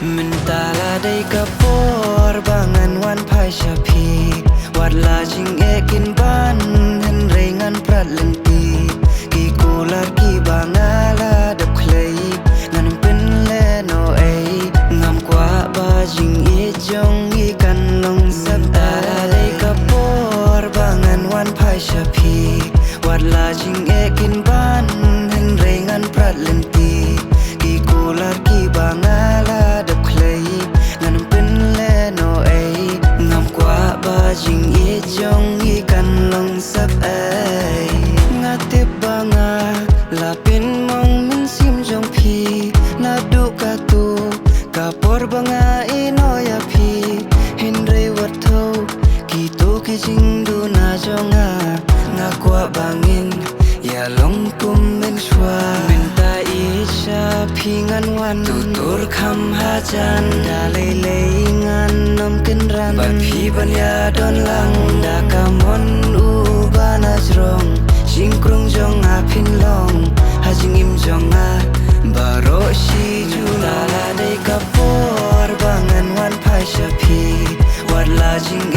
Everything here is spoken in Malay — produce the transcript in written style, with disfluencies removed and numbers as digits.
Mentala day kapor bangan wan pai shapi wat la jing ekin ban hen rengan prat lenti ki kular ki bangala dap klei ngan pin le no ei ngam kwa ba jing e jong i kan long sap tala day kapor bangan wan pai shapi wat la jing ekin ban hen rengan prat lenti ki kular ki bangala dap klei ngan pin le no ei ngam kwa ba jing e jong i kan long sap ei ngate banga la pin mong min sim jong phi na du ka tu ka por banga e no ya phi hin re wat tho ki tu ki jing du na jonga nga kwa bangin ya long kum men shwa men ta isha phi ngan wan tutur kham ha jan da le le ngan nom kin ran ba phi ban ya don lang da ka mon u bana jrong jing krung jong a phin long ha jing im jong a baro shi ju la la de ka por bangan wan phai sha phi wat la jing